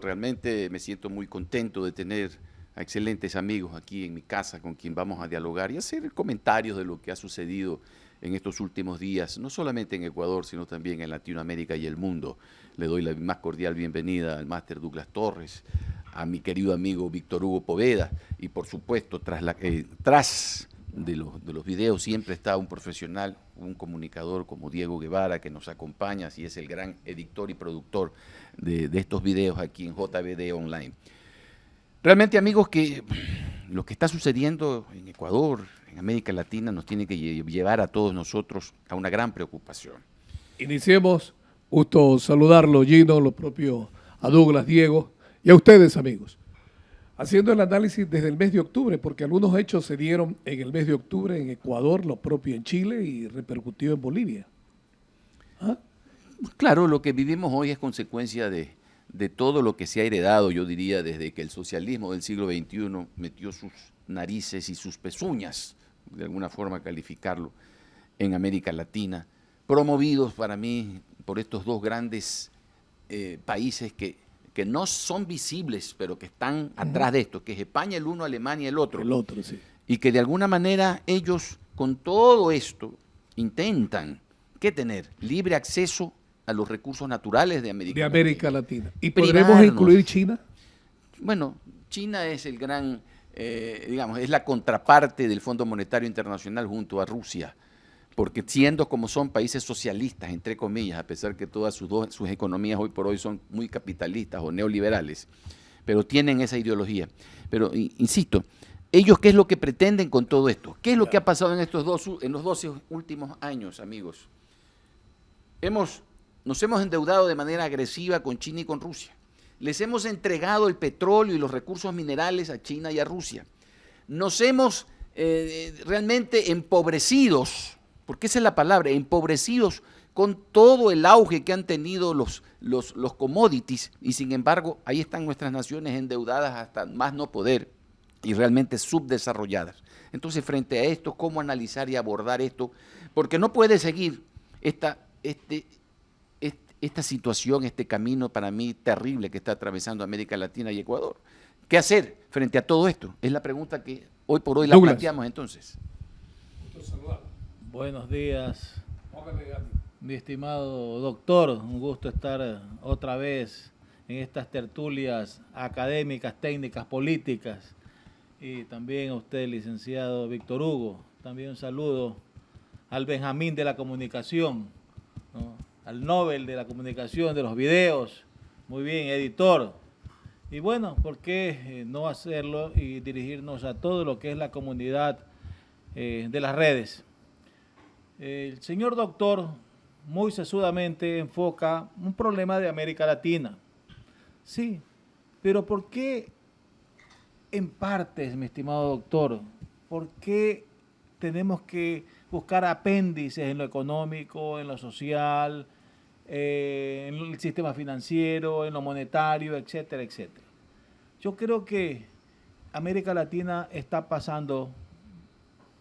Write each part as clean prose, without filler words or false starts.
Realmente me siento muy contento de tener a excelentes amigos aquí en mi casa con quien vamos a dialogar y hacer comentarios de lo que ha sucedido en estos últimos días, no solamente en Ecuador, sino también en Latinoamérica y el mundo. Le doy la más cordial bienvenida al máster Douglas Torres, a mi querido amigo Víctor Hugo Poveda y por supuesto tras de los videos siempre está un profesional, un comunicador como Diego Guevara que nos acompaña y es el gran editor y productor de estos videos aquí en JBD Online. Realmente, amigos, que lo que está sucediendo en Ecuador, en América Latina, nos tiene que llevar a todos nosotros a una gran preocupación. Iniciemos. Gusto saludarlo, Gino, lo propio a Douglas, Diego y a ustedes, amigos. Haciendo el análisis desde el mes de octubre, porque algunos hechos se dieron en el mes de octubre en Ecuador, lo propio en Chile y repercutió en Bolivia. ¿Ah? Claro, lo que vivimos hoy es consecuencia de todo lo que se ha heredado, yo diría, desde que el socialismo del siglo XXI metió sus narices y sus pezuñas, de alguna forma calificarlo, en América Latina, promovidos para mí por estos dos grandes países que no son visibles, pero que están atrás de esto, que es España el uno, Alemania el otro. El otro, sí. Y que de alguna manera ellos, con todo esto, intentan, ¿qué tener? Libre acceso a los recursos naturales de América Latina. ¿Y podremos incluir China? Bueno, China es el gran, digamos, es la contraparte del Fondo Monetario Internacional junto a Rusia, porque siendo como son países socialistas, entre comillas, a pesar que todas sus economías hoy por hoy son muy capitalistas o neoliberales, pero tienen esa ideología. Pero, insisto, ellos, ¿qué es lo que pretenden con todo esto? ¿Qué es lo que ha pasado en los 12 últimos años, amigos? Nos hemos endeudado de manera agresiva con China y con Rusia. Les hemos entregado el petróleo y los recursos minerales a China y a Rusia. Nos hemos realmente empobrecidos, porque esa es la palabra, empobrecidos con todo el auge que han tenido los commodities y sin embargo ahí están nuestras naciones endeudadas hasta más no poder y realmente subdesarrolladas. Entonces, frente a esto, ¿cómo analizar y abordar esto? Porque no puede seguir esta situación, este camino para mí terrible que está atravesando América Latina y Ecuador. ¿Qué hacer frente a todo esto? Es la pregunta que hoy por hoy la planteamos entonces. Buenos días, mi estimado doctor. Un gusto estar otra vez en estas tertulias académicas, técnicas, políticas. Y también a usted, licenciado Víctor Hugo. También un saludo al Benjamín de la comunicación, ¿no? Al Nobel de la comunicación, de los videos. Muy bien, editor. Y bueno, ¿por qué no hacerlo y dirigirnos a todo lo que es la comunidad de las redes? El señor doctor muy sesudamente enfoca un problema de América Latina. Sí, pero ¿por qué en partes, mi estimado doctor? ¿Por qué tenemos que buscar apéndices en lo económico, en lo social, en el sistema financiero, en lo monetario, etcétera, etcétera? Yo creo que América Latina está pasando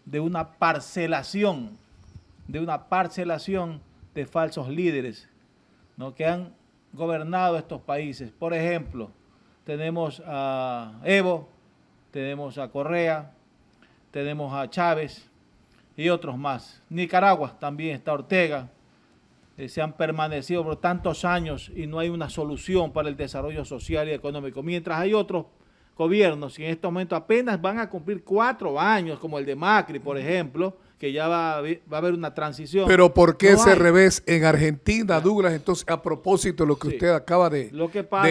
de una parcelación de falsos líderes, ¿no?, que han gobernado estos países. Por ejemplo, tenemos a Evo, tenemos a Correa, tenemos a Chávez y otros más. Nicaragua también está Ortega. Se han permanecido por tantos años y no hay una solución para el desarrollo social y económico. Mientras hay otros gobiernos que en este momento apenas van a cumplir 4 años, como el de Macri, por ejemplo, que ya va a haber una transición. Pero ¿por qué ese revés en Argentina, Douglas? Entonces, a propósito de lo que usted acaba de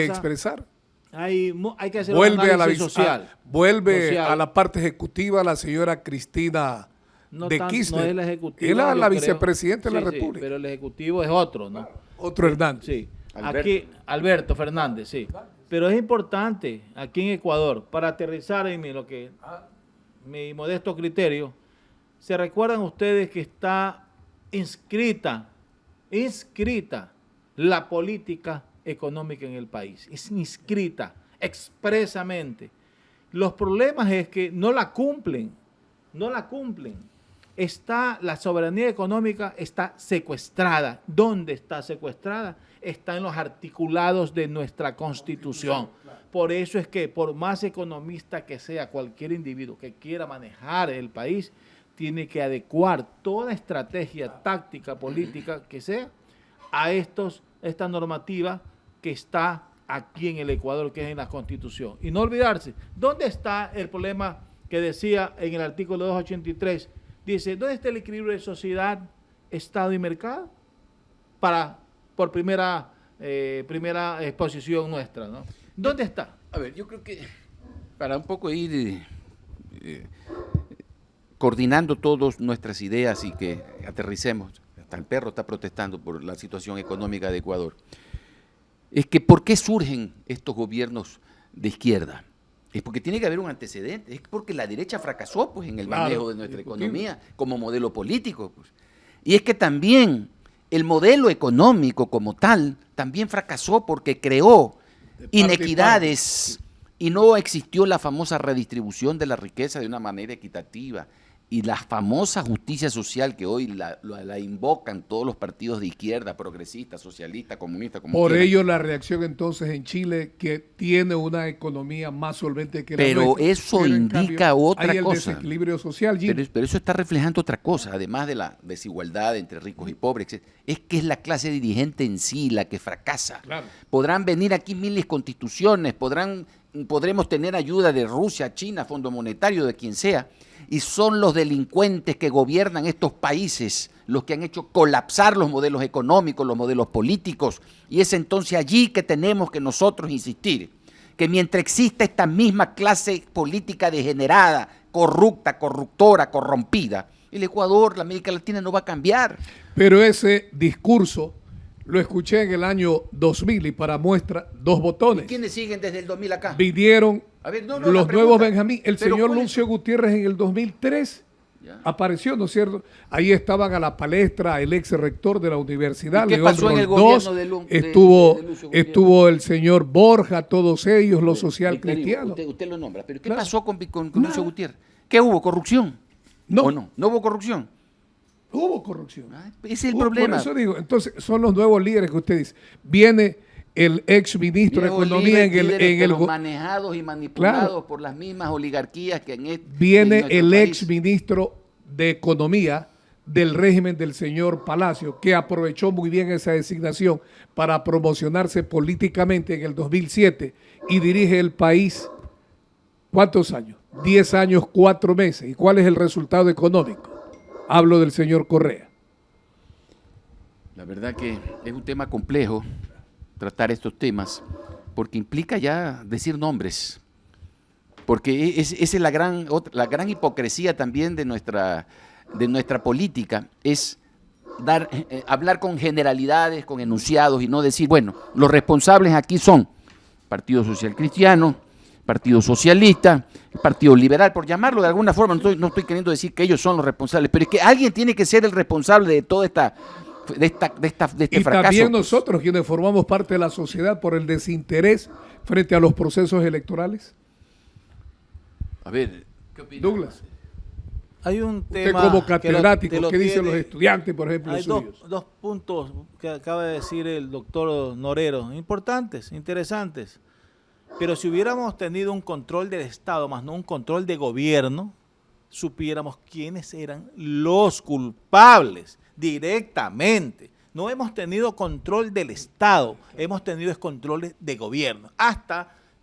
expresar. Hay que hacer un análisis social. Vuelve a la parte ejecutiva la señora Cristina de Kirchner. No es la ejecutiva. Él es la vicepresidenta de la República. Sí, pero el ejecutivo es otro, ¿no? Otro Hernández. Sí. Aquí, Alberto Fernández, sí. Pero es importante, aquí en Ecuador, para aterrizar en mi modesto criterio, ¿se recuerdan ustedes que está inscrita la política económica en el país? Es inscrita expresamente. Los problemas es que no la cumplen. la soberanía económica está secuestrada. ¿Dónde está secuestrada? Está en los articulados de nuestra Constitución. Por eso es que, por más economista que sea cualquier individuo que quiera manejar el país, tiene que adecuar toda estrategia táctica, política que sea a esta normativa que está aquí en el Ecuador, que es en la Constitución. Y no olvidarse, ¿dónde está el problema que decía en el artículo 283? Dice, ¿dónde está el equilibrio de sociedad, Estado y mercado? Por primera exposición nuestra, ¿no? ¿Dónde está? A ver, yo creo que para un poco ir coordinando todas nuestras ideas y que aterricemos, hasta el perro está protestando por la situación económica de Ecuador, es que ¿por qué surgen estos gobiernos de izquierda? Es porque tiene que haber un antecedente, es porque la derecha fracasó pues, en el manejo de nuestra economía como modelo político. Pues. Y es que también el modelo económico como tal también fracasó porque creó inequidades y no existió la famosa redistribución de la riqueza de una manera equitativa. Y la famosa justicia social que hoy la invocan todos los partidos de izquierda, progresistas, socialistas, comunistas. Como Por quieran. ello la reacción entonces en Chile, que tiene una economía más solvente que la Pero nuestra. eso Pero en indica cambio, otra hay el cosa. desequilibrio social, Gino. Pero eso está reflejando otra cosa, además de la desigualdad entre ricos y pobres, etc. Es que es la clase dirigente en sí la que fracasa. Claro. Podrán venir aquí miles constituciones, podremos tener ayuda de Rusia, China, Fondo Monetario, de quien sea, y son los delincuentes que gobiernan estos países los que han hecho colapsar los modelos económicos, los modelos políticos, y es entonces allí que tenemos que nosotros insistir, que mientras exista esta misma clase política degenerada, corrupta, corruptora, corrompida, el Ecuador, la América Latina no va a cambiar. Pero ese discurso lo escuché en el año 2000 y para muestra 2 botones. ¿Y quiénes siguen desde el 2000 acá? Vinieron A ver, no, los la pregunta, nuevos Benjamín. El pero señor ¿cuál es? Lucio Gutiérrez en el 2003 Ya. apareció, ¿no es cierto? Ahí estaban a la palestra el ex rector de la universidad, ¿Y qué León pasó en el Roldós, gobierno de Lucio Gutiérrez? estuvo el señor Borja, todos ellos, los social Víctor Hugo, cristianos. Usted lo nombra, pero ¿qué Claro. pasó con Lucio Gutiérrez? ¿Qué hubo? ¿Corrupción? No. ¿O no? ¿No hubo corrupción? Hubo corrupción. Ese es el Por problema. eso digo, entonces son los nuevos líderes que usted dice. Viene el ex ministro de Viejos Economía líderes, en el pero manejados y manipulados Claro. por las mismas oligarquías que viene en nuestro el país. ex ministro de Economía del régimen del señor Palacio, que aprovechó muy bien esa designación para promocionarse políticamente en el 2007 y dirige el país, ¿cuántos años? 10 años, 4 meses. ¿Y cuál es el resultado económico? Hablo del señor Correa. La verdad que es un tema complejo tratar estos temas porque implica ya decir nombres. Porque esa es la gran hipocresía también de nuestra política, es hablar con generalidades, con enunciados y no decir, bueno, los responsables aquí son Partido Social Cristiano, Partido Socialista, Partido Liberal, por llamarlo de alguna forma, no estoy queriendo decir que ellos son los responsables, pero es que alguien tiene que ser el responsable de toda de este Y fracaso. también pues. nosotros, quienes formamos parte de la sociedad por el desinterés frente a los procesos electorales. A ver, ¿qué opinas? Douglas, Hay un usted tema como que catedrático, ¿qué dicen tiene- los estudiantes, por ejemplo, Hay suyos? dos puntos que acaba de decir el doctor Norero, importantes, interesantes. Pero si hubiéramos tenido un control del Estado, más no un control de gobierno, supiéramos quiénes eran los culpables directamente. No hemos tenido control del Estado, hemos tenido controles de gobierno.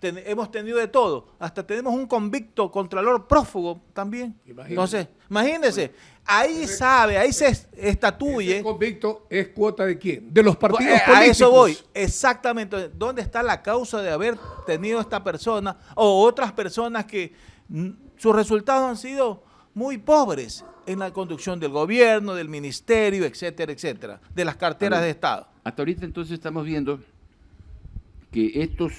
Hemos tenido de todo. Hasta tenemos un convicto contralor prófugo también. Imagínese. Entonces, imagínense, ahí se estatuye. ¿Ese convicto es cuota de quién? De los partidos políticos. A eso voy, exactamente. ¿Dónde está la causa de haber tenido esta persona o otras personas que sus resultados han sido muy pobres en la conducción del gobierno, del ministerio, etcétera, etcétera, de las carteras de Estado? Hasta ahorita entonces estamos viendo que estos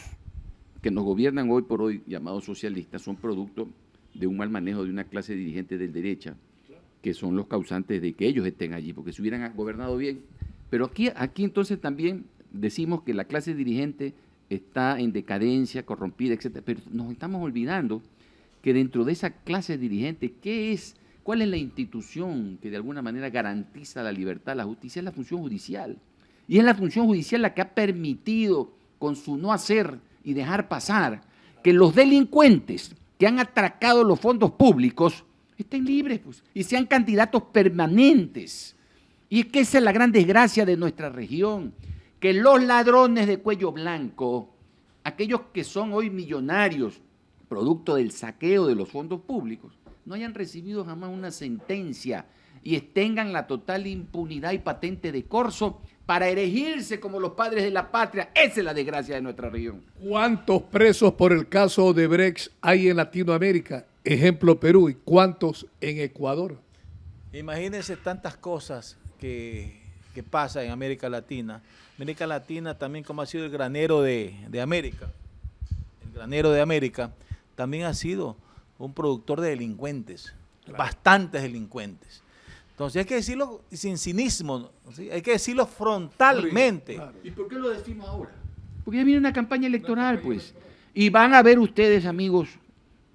que nos gobiernan hoy por hoy, llamados socialistas, son producto de un mal manejo de una clase dirigente de derecha, que son los causantes de que ellos estén allí, porque si hubieran gobernado bien. Pero aquí entonces también decimos que la clase dirigente está en decadencia, corrompida, etcétera, pero nos estamos olvidando que dentro de esa clase dirigente, ¿qué es ¿Cuál es la institución que de alguna manera garantiza la libertad, la justicia? Es la función judicial. Y es la función judicial la que ha permitido, con su no hacer y dejar pasar, que los delincuentes que han atracado los fondos públicos estén libres, pues, y sean candidatos permanentes. Y es que esa es la gran desgracia de nuestra región, que los ladrones de cuello blanco, aquellos que son hoy millonarios, producto del saqueo de los fondos públicos, no hayan recibido jamás una sentencia y tengan la total impunidad y patente de corso para erigirse como los padres de la patria. Esa es la desgracia de nuestra región. ¿Cuántos presos por el caso Odebrecht hay en Latinoamérica? Ejemplo Perú, ¿y cuántos en Ecuador? Imagínense tantas cosas que pasa en América Latina. América Latina también, como ha sido el granero de América. El granero de América también ha sido un productor de delincuentes, claro, bastantes delincuentes. Entonces hay que decirlo sin cinismo, ¿sí? Hay que decirlo frontalmente. Claro. ¿Y por qué lo decimos ahora? Porque ya viene una campaña electoral, pues. Y van a ver ustedes, amigos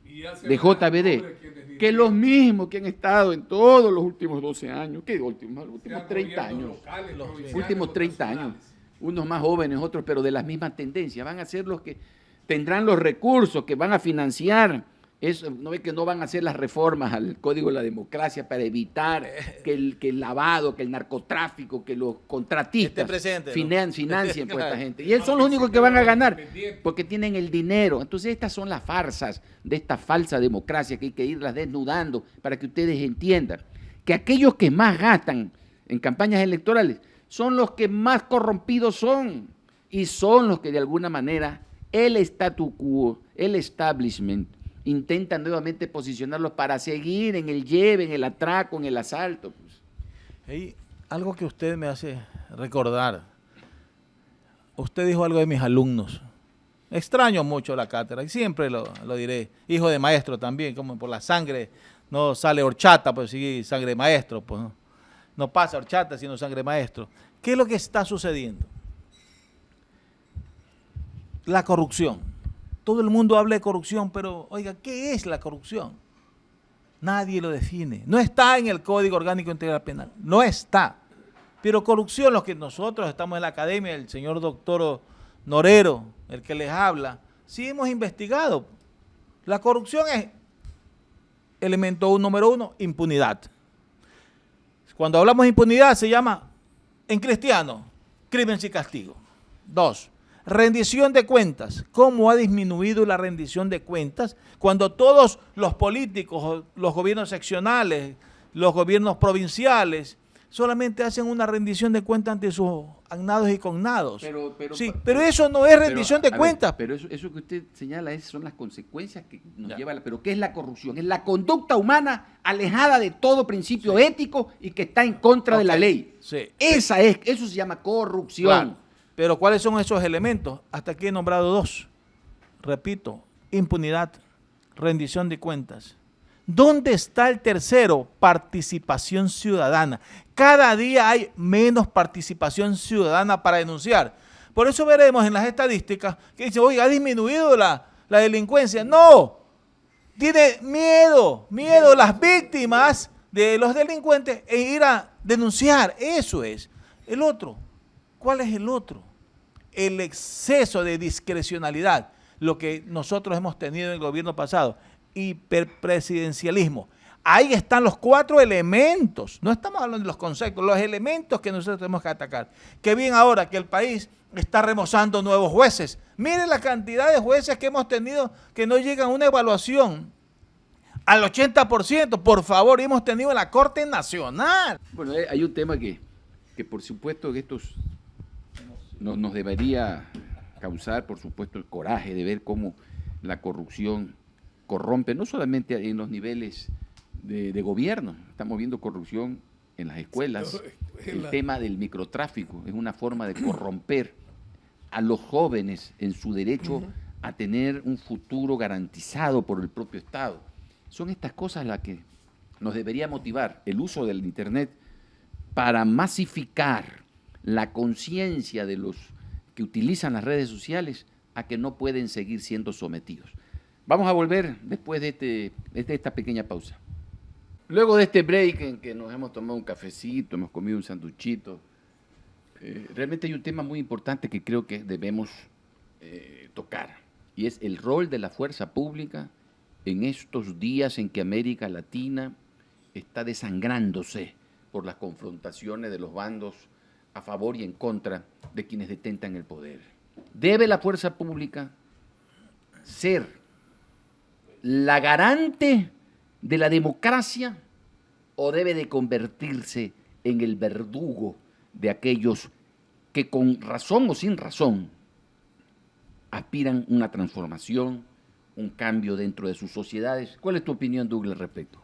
de JBD, que los mismos que han estado en todos los últimos 12 años, ¿qué últimos 30 años? Los últimos 30 años. Unos más jóvenes, otros, pero de las mismas tendencias. Van a ser los que tendrán los recursos, que van a financiar. Eso, no ve que no van a hacer las reformas al Código de la Democracia para evitar que el lavado, que el narcotráfico, que los contratistas financien por esta gente. Y ellos son los únicos que van a ganar porque tienen el dinero. Entonces estas son las farsas de esta falsa democracia que hay que irlas desnudando para que ustedes entiendan que aquellos que más gastan en campañas electorales son los que más corrompidos son y son los que de alguna manera el statu quo, el establishment, intentan nuevamente posicionarlos para seguir en el lleve, en el atraco, en el asalto. Pues. Hey, algo que usted me hace recordar. Usted dijo algo de mis alumnos. Extraño mucho la cátedra y siempre lo diré. Hijo de maestro también, como por la sangre no sale horchata, pues sí, sangre de maestro. Pues, no pasa horchata sino sangre de maestro. ¿Qué es lo que está sucediendo? La corrupción. Todo el mundo habla de corrupción, pero, oiga, ¿qué es la corrupción? Nadie lo define. No está en el Código Orgánico Integral Penal. No está. Pero corrupción, los que nosotros estamos en la academia, el señor doctor Norero, el que les habla, sí hemos investigado. La corrupción es, elemento número 1, impunidad. Cuando hablamos de impunidad se llama, en cristiano, crimen sin castigo. 2. Rendición de cuentas. ¿Cómo ha disminuido la rendición de cuentas cuando todos los políticos, los gobiernos seccionales, los gobiernos provinciales, solamente hacen una rendición de cuentas ante sus agnados y cognados? Pero eso no es rendición de cuentas. Pero eso que usted señala son las consecuencias que nos lleva. Pero ¿qué es la corrupción? Es la conducta humana alejada de todo principio ético y que está en contra de la ley. Sí. Eso se llama corrupción. Claro. Pero ¿cuáles son esos elementos? Hasta aquí he nombrado 2. Repito, impunidad, rendición de cuentas. ¿Dónde está el tercero? Participación ciudadana. Cada día hay menos participación ciudadana para denunciar. Por eso veremos en las estadísticas que dice, oiga, ha disminuido la delincuencia. No, tiene miedo las víctimas de los delincuentes en ir a denunciar. Eso es. El otro, ¿cuál es el otro? El exceso de discrecionalidad, lo que nosotros hemos tenido en el gobierno pasado, hiperpresidencialismo. Ahí están los 4 elementos, no estamos hablando de los conceptos, los elementos que nosotros tenemos que atacar. Qué bien ahora que el país está remozando nuevos jueces. Miren la cantidad de jueces que hemos tenido que no llegan a una evaluación al 80%, por favor, hemos tenido en la Corte Nacional. Bueno, hay un tema que por supuesto que estos nos debería causar, por supuesto, el coraje de ver cómo la corrupción corrompe, no solamente en los niveles de gobierno, estamos viendo corrupción en las escuelas, el tema del microtráfico es una forma de corromper a los jóvenes en su derecho a tener un futuro garantizado por el propio Estado. Son estas cosas las que nos debería motivar el uso del Internet para masificar la conciencia de los que utilizan las redes sociales a que no pueden seguir siendo sometidos. Vamos a volver después de esta pequeña pausa. Luego de este break en que nos hemos tomado un cafecito, hemos comido un sanduchito, realmente hay un tema muy importante que creo que debemos tocar, y es el rol de la fuerza pública en estos días en que América Latina está desangrándose por las confrontaciones de los bandos a favor y en contra de quienes detentan el poder. ¿Debe la fuerza pública ser la garante de la democracia o debe de convertirse en el verdugo de aquellos que con razón o sin razón aspiran una transformación, un cambio dentro de sus sociedades? ¿Cuál es tu opinión, Douglas, al respecto?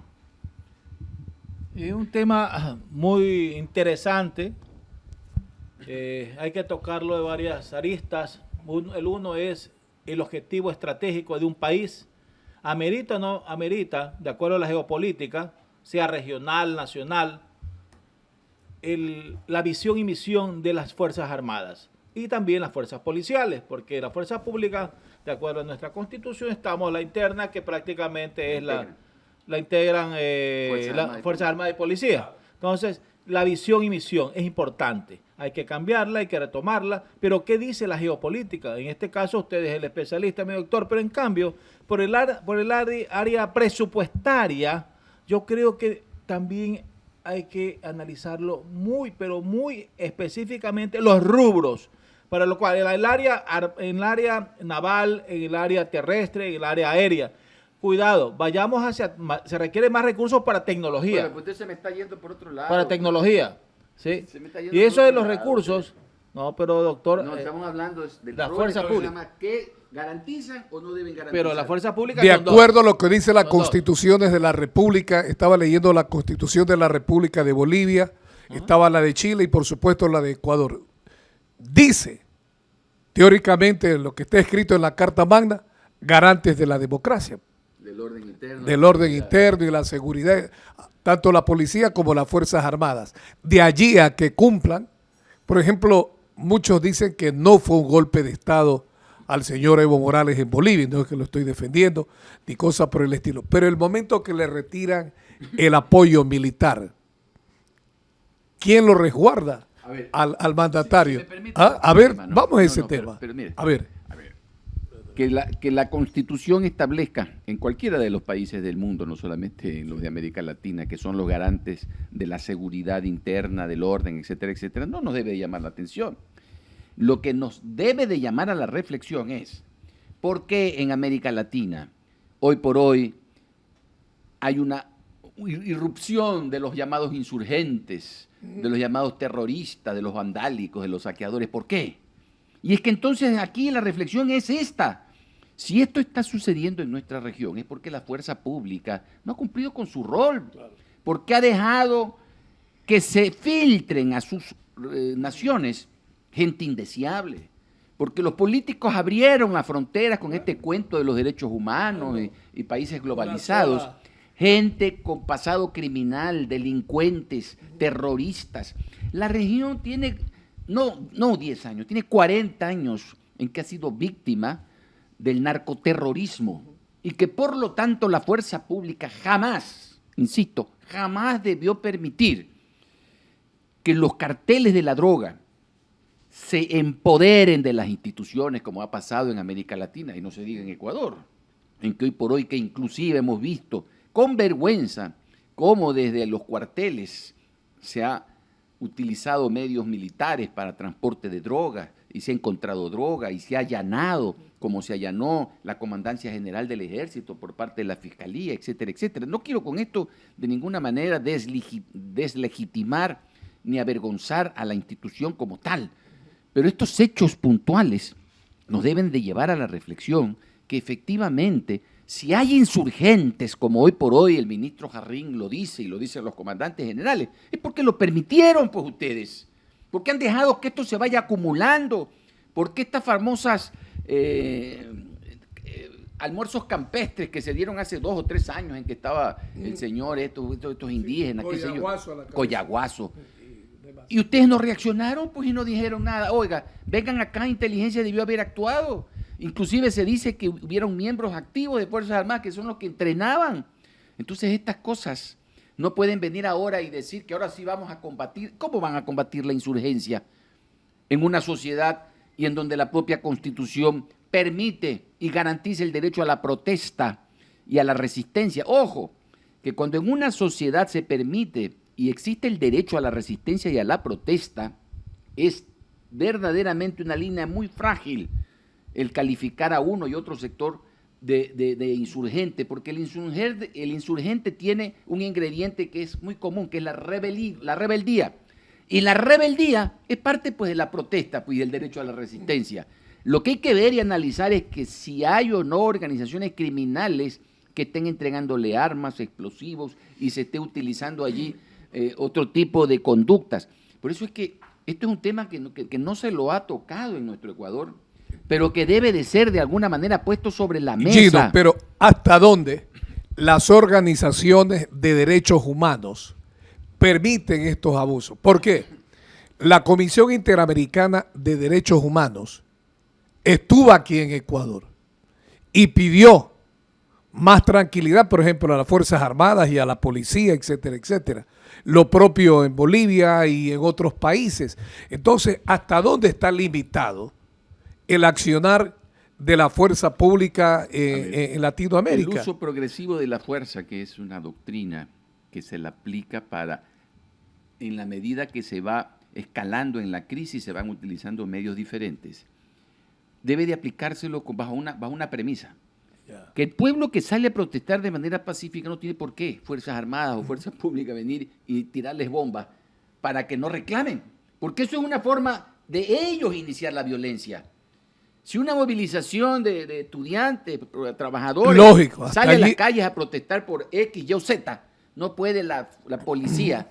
Es un tema muy interesante. Hay que tocarlo de varias aristas. El uno es el objetivo estratégico de un país. ¿Amerita o no amerita, de acuerdo a la geopolítica, sea regional, nacional, la visión y misión de las Fuerzas Armadas y también las fuerzas policiales? Porque la fuerza pública, de acuerdo a nuestra Constitución, estamos la interna, que prácticamente es la integran las Fuerzas Armadas y Policía. Entonces, la visión y misión es importante. Hay que cambiarla, hay que retomarla. Pero, ¿qué dice la geopolítica? En este caso, usted es el especialista, mi doctor, pero en cambio, por el área presupuestaria, yo creo que también hay que analizarlo pero muy específicamente los rubros, para lo cual en el área naval, en el área terrestre, en el área aérea. Cuidado, se requiere más recursos para tecnología. Bueno, pues usted se me está yendo por otro lado. Para tecnología, ¿sí? Y eso de los recursos, no, pero doctor... No, estamos hablando de la fuerza pública. ¿Qué garantizan o no deben garantizar? Pero la fuerza pública... De acuerdo a lo que dice las constituciones de la República, estaba leyendo la Constitución de la República de Bolivia, estaba la de Chile y por supuesto la de Ecuador. Dice, teóricamente, lo que está escrito en la Carta Magna, garantes de la democracia. Del orden interno. Del orden interno y la seguridad, tanto la policía como las Fuerzas Armadas. De allí a que cumplan, por ejemplo, muchos dicen que no fue un golpe de Estado al señor Evo Morales en Bolivia, no es que lo estoy defendiendo, ni cosa por el estilo. Pero el momento que le retiran el apoyo militar, ¿quién lo resguarda? Al mandatario. Si me permite, a ver, tema, vamos a ese tema. Pero mire, a ver. que la Constitución establezca en cualquiera de los países del mundo, no solamente en los de América Latina, que son los garantes de la seguridad interna, del orden, etcétera, etcétera, no nos debe llamar la atención. Lo que nos debe de llamar a la reflexión es por qué en América Latina, hoy por hoy, hay una irrupción de los llamados insurgentes, de los llamados terroristas, de los vandálicos, de los saqueadores. ¿Por qué? Y es que entonces aquí la reflexión es esta. Si esto está sucediendo en nuestra región es porque la fuerza pública no ha cumplido con su rol, porque ha dejado que se filtren a sus naciones gente indeseable, porque los políticos abrieron las fronteras con este cuento de los derechos humanos y países globalizados, gente con pasado criminal, delincuentes, terroristas. La región tiene... No 10 años, tiene 40 años en que ha sido víctima del narcoterrorismo y que por lo tanto la fuerza pública jamás, insisto, jamás debió permitir que los carteles de la droga se empoderen de las instituciones como ha pasado en América Latina y no se diga en Ecuador, en que hoy por hoy que inclusive hemos visto con vergüenza cómo desde los cuarteles se ha utilizado medios militares para transporte de drogas y se ha encontrado droga y se ha allanado, como se allanó la Comandancia General del Ejército por parte de la Fiscalía, etcétera, etcétera. No quiero con esto de ninguna manera deslegitimar ni avergonzar a la institución como tal, pero estos hechos puntuales nos deben de llevar a la reflexión que efectivamente si hay insurgentes, como hoy por hoy el ministro Jarrín lo dice y lo dicen los comandantes generales, es porque lo permitieron, pues ustedes, porque han dejado que esto se vaya acumulando, porque estas famosas almuerzos campestres que se dieron hace 2 o 3 años en que estaba el señor, estos indígenas, qué sé yo, Coyaguazo. Y ustedes no reaccionaron, pues, y no dijeron nada. Oiga, vengan acá, inteligencia debió haber actuado. Inclusive se dice que hubieron miembros activos de Fuerzas Armadas que son los que entrenaban. Entonces estas cosas No pueden venir ahora y decir que ahora sí vamos a combatir. ¿Cómo van a combatir la insurgencia en una sociedad y en donde la propia Constitución permite y garantiza el derecho a la protesta y a la resistencia? Ojo, que cuando en una sociedad se permite y existe el derecho a la resistencia y a la protesta, es verdaderamente una línea muy frágil el calificar a uno y otro sector de insurgente, porque el insurgente tiene un ingrediente que es muy común, que es la rebeldía. Y la rebeldía es parte pues de la protesta pues, y del derecho a la resistencia. Lo que hay que ver y analizar es que si hay o no organizaciones criminales que estén entregándole armas, explosivos y se esté utilizando allí otro tipo de conductas. Por eso es que esto es un tema que no se lo ha tocado en nuestro Ecuador, pero que debe de ser de alguna manera puesto sobre la mesa. Gino, pero ¿hasta dónde las organizaciones de derechos humanos permiten estos abusos? ¿Por qué? La Comisión Interamericana de Derechos Humanos estuvo aquí en Ecuador y pidió más tranquilidad, por ejemplo, a las Fuerzas Armadas y a la policía, etcétera, etcétera. Lo propio en Bolivia y en otros países. Entonces, ¿hasta dónde está limitado el accionar de la fuerza pública en Latinoamérica? El uso progresivo de la fuerza, que es una doctrina que se la aplica para, en la medida que se va escalando en la crisis, se van utilizando medios diferentes, debe de aplicárselo bajo una premisa. Que el pueblo que sale a protestar de manera pacífica no tiene por qué Fuerzas Armadas o Fuerzas Públicas venir y tirarles bombas para que no reclamen, porque eso es una forma de ellos iniciar la violencia. Si una movilización de estudiantes, trabajadores, lógico, sale a las calles a protestar por X, Y o Z, no puede la policía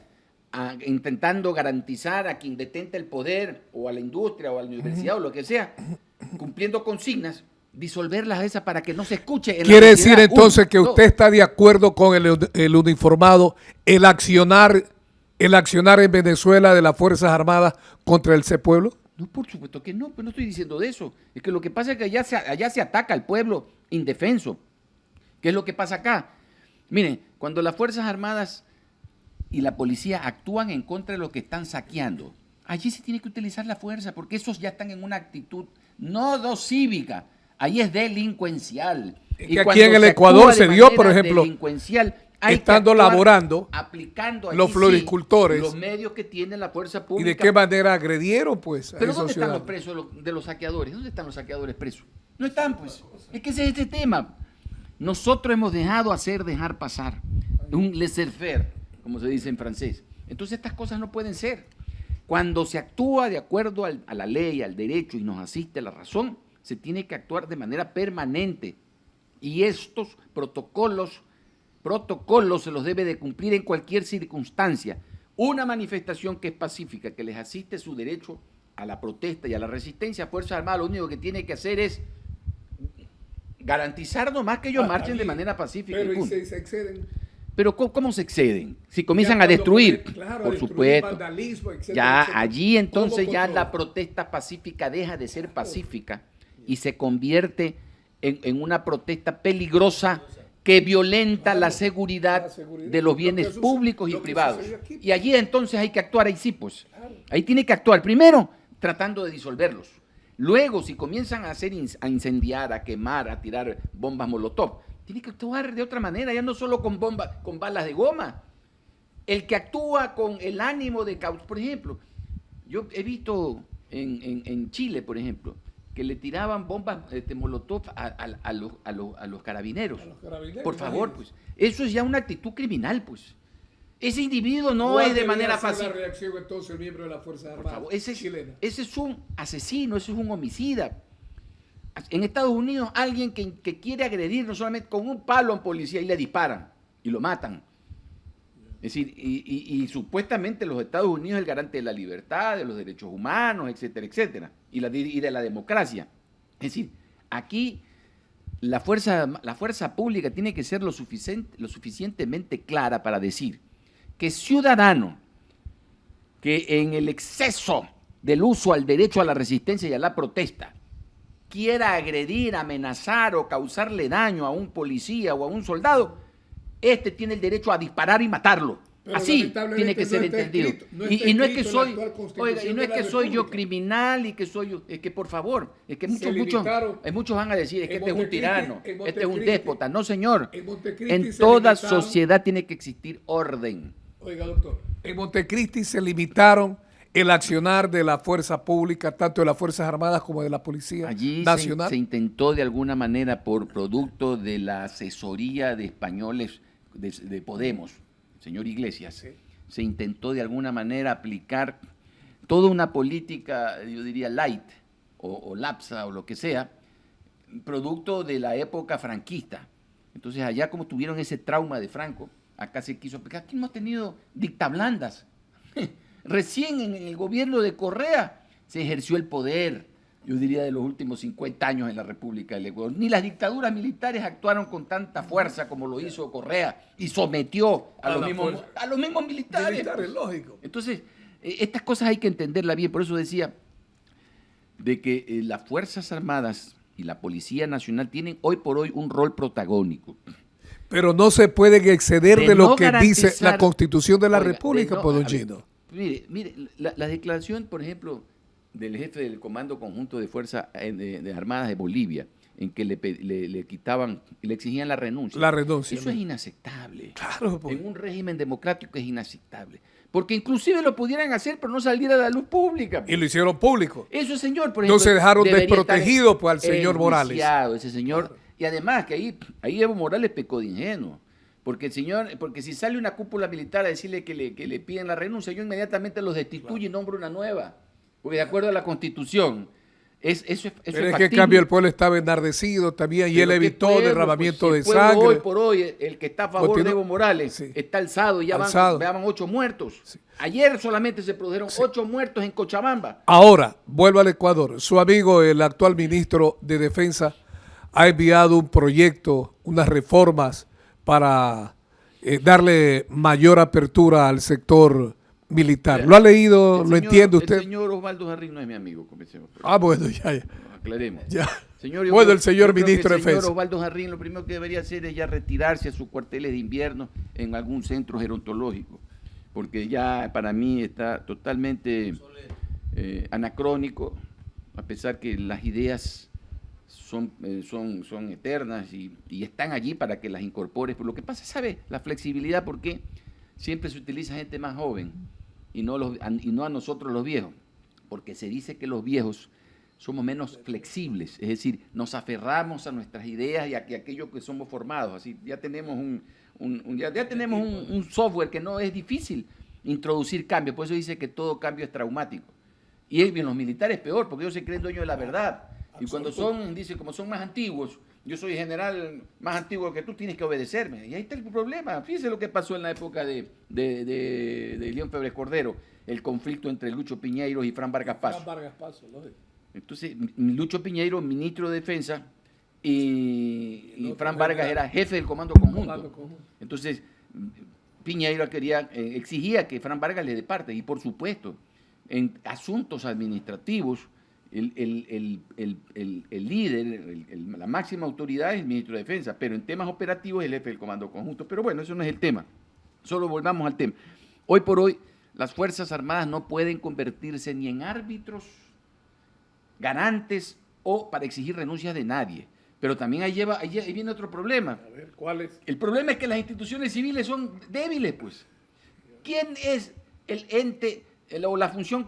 intentando garantizar a quien detenta el poder o a la industria o a la universidad o lo que sea, cumpliendo consignas, disolverlas a esas para que no se escuche. Quiere decir entonces que usted está de acuerdo con el uniformado, el accionar en Venezuela de las Fuerzas Armadas contra ese pueblo. No, por supuesto que no, pero no estoy diciendo de eso. Es que lo que pasa es que allá se ataca al pueblo indefenso. ¿Qué es lo que pasa acá? Miren, cuando las Fuerzas Armadas y la policía actúan en contra de los que están saqueando, allí se tiene que utilizar la fuerza, porque esos ya están en una actitud no cívica, ahí es delincuencial. Y aquí en el Ecuador se dio, por ejemplo, estando laborando, aplicando los floricultores, los medios que tiene la fuerza pública. ¿Y de qué manera agredieron, pues? Pero ¿dónde están los presos de los saqueadores? ¿Dónde están los saqueadores presos? No están, pues. Es que ese es este tema. Nosotros hemos dejar pasar. Un laissez-faire, como se dice en francés. Entonces estas cosas no pueden ser. Cuando se actúa de acuerdo a la ley, al derecho y nos asiste la razón, se tiene que actuar de manera permanente. Y estos protocolos se los debe de cumplir en cualquier circunstancia. Una manifestación que es pacífica, que les asiste su derecho a la protesta y a la resistencia, Fuerzas Armadas lo único que tiene que hacer es garantizar nomás que ellos marchen de manera pacífica. Pero y se exceden. Pero ¿cómo se exceden? Si comienzan a destruir, por supuesto. Vandalismo, etcétera, ya etcétera. allí entonces ya la protesta pacífica deja de ser pacífica y se convierte en una protesta peligrosa que violenta la seguridad de los bienes públicos y privados. Y allí entonces hay que actuar, ahí sí, pues. Ahí tiene que actuar, primero, tratando de disolverlos. Luego, si comienzan a incendiar, a quemar, a tirar bombas molotov, tiene que actuar de otra manera, ya no solo con balas de goma. El que actúa con el ánimo de causar, por ejemplo, yo he visto en Chile, por ejemplo, que le tiraban bombas molotov a los carabineros. Por favor, pues. Eso es ya una actitud criminal, pues. Ese individuo no es de manera fácil. La reacción entonces el miembro de la Fuerza Armada. Por favor, ese es un asesino, ese es un homicida. En Estados Unidos, alguien que quiere agredir no solamente con un palo a un policía y le disparan y lo matan. Es decir, y supuestamente los Estados Unidos es el garante de la libertad, de los derechos humanos, etcétera, etcétera, y de la democracia. Es decir, aquí la fuerza pública tiene que ser lo suficientemente clara para decir que ciudadano que en el exceso del uso al derecho a la resistencia y a la protesta quiera agredir, amenazar o causarle daño a un policía o a un soldado, este tiene el derecho a disparar y matarlo. Pero así tiene que ser entendido. Y no es que soy, oiga, y no es que soy yo criminal y que soy yo, es que por favor, es que muchos van a decir, es que este es un tirano, este es un déspota. No, señor. En toda sociedad tiene que existir orden. Oiga, doctor, en Montecristi se limitaron el accionar de la fuerza pública, tanto de las Fuerzas Armadas como de la Policía Nacional. Se intentó de alguna manera, por producto de la asesoría de españoles de Podemos, señor Iglesias, sí, se intentó de alguna manera aplicar toda una política, yo diría light o lapsa o lo que sea, producto de la época franquista. Entonces allá, como tuvieron ese trauma de Franco, acá se quiso aplicar. Aquí hemos tenido dictablandas. Recién en el gobierno de Correa se ejerció el poder, yo diría, de los últimos 50 años en la República del Ecuador. Ni las dictaduras militares actuaron con tanta fuerza como lo hizo Correa y sometió a los mismos militares. Lógico. Entonces, estas cosas hay que entenderlas bien. Por eso decía de que las Fuerzas Armadas y la Policía Nacional tienen hoy por hoy un rol protagónico. Pero no se pueden exceder de lo que dice la Constitución de la República, pues, don Gino. Mire, la declaración, por ejemplo, del jefe del Comando Conjunto de Fuerzas Armadas de Bolivia, en que le quitaban, le exigían la renuncia. La renuncia. Eso es inaceptable. Claro, pues. En un régimen democrático es inaceptable. Porque inclusive lo pudieran hacer, pero no saliera a la luz pública. Y lo hicieron público. Eso, señor, por ejemplo. Entonces dejaron desprotegido pues, al señor Morales. Ese señor. Claro. Y además que ahí Evo Morales pecó de ingenuo. Porque si sale una cúpula militar a decirle que le piden la renuncia, yo inmediatamente los destituyo y nombro una nueva. Porque de acuerdo a la Constitución, eso es Pero es que en cambio el pueblo estaba enardecido también y él evitó derramamiento de sangre. Hoy por hoy, el que está a favor de Evo Morales está alzado y ya van 8 muertos. Sí. Ayer solamente se produjeron 8 muertos en Cochabamba. Ahora, vuelvo al Ecuador. Su amigo, el actual ministro de Defensa, ha enviado un proyecto, unas reformas para darle mayor apertura al sector militar. ¿Lo ha leído? ¿Lo entiende usted? El señor Osvaldo Jarrín no es mi amigo. Bueno, ya. Aclaremos. Ya. Señor, bueno, el señor ministro de Defensa. El señor Osvaldo Jarrín lo primero que debería hacer es ya retirarse a sus cuarteles de invierno en algún centro gerontológico, porque ya para mí está totalmente anacrónico, a pesar que las ideas son eternas y están allí para que las incorpores. Pero lo que pasa, ¿sabe? La flexibilidad, porque siempre se utiliza gente más joven y no a nosotros los viejos, porque se dice que los viejos somos menos flexibles, es decir, nos aferramos a nuestras ideas y a aquello que somos formados. Así ya tenemos un software que no es difícil introducir cambios, por eso dice que todo cambio es traumático. Y en los militares peor, porque ellos se creen dueños de la verdad. Y cuando dicen, como son más antiguos, yo soy general más antiguo que tú, tienes que obedecerme. Y ahí está el problema. Fíjese lo que pasó en la época de León Febres Cordero, el conflicto entre Lucho Piñeiro y Fran Vargas Paso. Entonces, Lucho Piñeiro, ministro de Defensa, y Fran Vargas era jefe del Comando Conjunto. Entonces, Piñeiro exigía que Fran Vargas le dé parte. Y por supuesto, en asuntos administrativos, el líder, la máxima autoridad es el ministro de Defensa, pero en temas operativos es el jefe del Comando Conjunto. Pero bueno, eso no es el tema. Solo volvamos al tema. Hoy por hoy, las Fuerzas Armadas no pueden convertirse ni en árbitros, garantes o para exigir renuncias de nadie. Pero también ahí viene otro problema. A ver, ¿cuál es? El problema es que las instituciones civiles son débiles, pues. ¿Quién es el ente o la función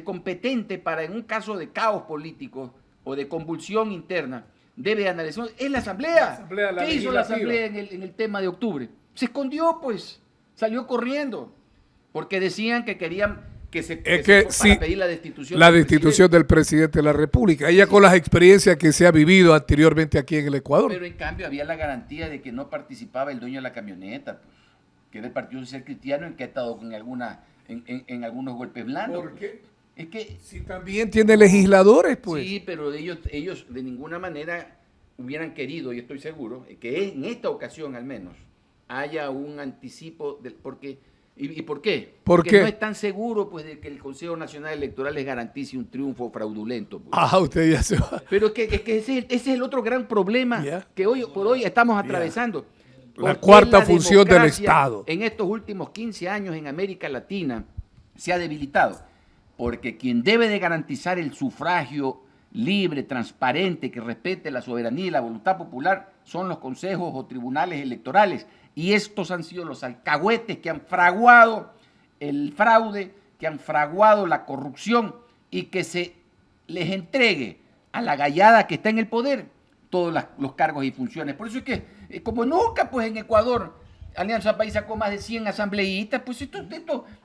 competente para, en un caso de caos político o de convulsión interna, debe analizar? Es la Asamblea. ¿Qué hizo la Asamblea en el tema de octubre? Se escondió, pues. Salió corriendo. Porque decían que querían para pedir la destitución del presidente de la República. Ella con las experiencias que se ha vivido anteriormente aquí en el Ecuador. Pero en cambio había la garantía de que no participaba el dueño de la camioneta, pues, que era el Partido Social Cristiano, en que ha estado en algunos golpes blandos. ¿Por qué? Es que si también tiene legisladores, pues. Sí, pero ellos de ninguna manera hubieran querido, y estoy seguro, que en esta ocasión al menos haya un anticipo porque ¿y por qué? Porque no es tan seguro, pues, de que el Consejo Nacional Electoral les garantice un triunfo fraudulento, pues. Usted ya se va. Pero es que ese es el otro gran problema que hoy por hoy estamos atravesando. La ¿Por qué cuarta función del democracia Estado. en estos últimos 15 años en América Latina se ha debilitado? Porque quien debe de garantizar el sufragio libre, transparente, que respete la soberanía y la voluntad popular son los consejos o tribunales electorales. Y estos han sido los alcahuetes que han fraguado el fraude, que han fraguado la corrupción y que se les entregue a la gallada que está en el poder todos los cargos y funciones. Por eso es que, como nunca, pues en Ecuador, Alianza País sacó más de 100 asambleístas, pues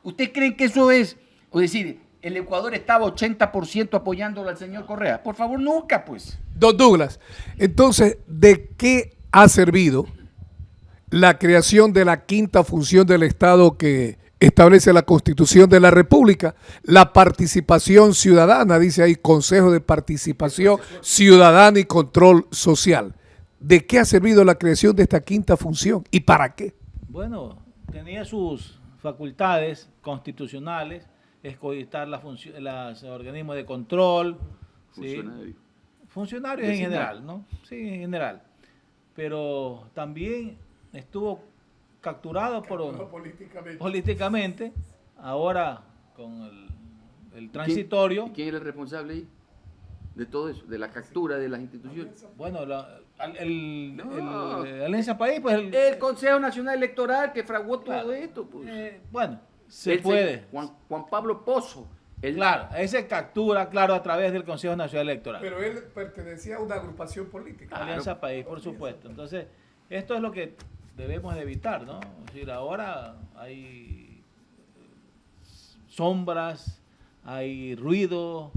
¿usted cree que eso es? O decir, el Ecuador estaba 80% apoyándolo al señor Correa. Por favor, nunca, pues. Don Douglas, entonces, ¿de qué ha servido la creación de la quinta función del Estado que establece la Constitución de la República? La participación ciudadana, dice ahí, Consejo de Participación Ciudadana y Control Social. ¿De qué ha servido la creación de esta quinta función y para qué? Bueno, tenía sus facultades constitucionales, escogitar los organismos de control, ¿sí? Funcionarios en general, ¿no? Sí, en general. Pero también estuvo capturado políticamente, ahora con el transitorio. ¿Quién era el responsable ahí de todo eso, de la captura de las instituciones? Bueno, Alianza País, pues el Consejo Nacional Electoral que fraguó todo esto. Pues. Bueno, se puede. Juan Pablo Pozo. Claro, ese captura, claro, a través del Consejo Nacional Electoral. Pero él pertenecía a una agrupación política. Alianza País, por supuesto. Entonces, esto es lo que debemos de evitar, ¿no? Es decir, ahora hay sombras, hay ruido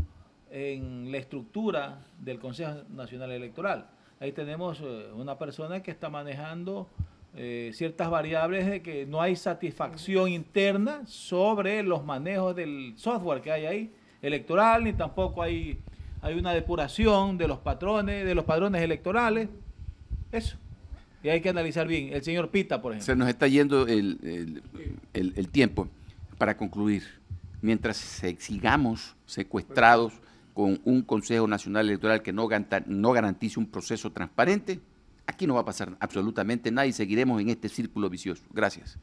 en la estructura del Consejo Nacional Electoral. Ahí tenemos una persona que está manejando ciertas variables de que no hay satisfacción interna sobre los manejos del software que hay ahí electoral, ni tampoco hay una depuración de los padrones electorales. Eso. Y hay que analizar bien. El señor Pita, por ejemplo. Se nos está yendo el tiempo. Para concluir, mientras sigamos secuestrados con un Consejo Nacional Electoral que no garantice un proceso transparente, aquí no va a pasar absolutamente nada y seguiremos en este círculo vicioso. Gracias.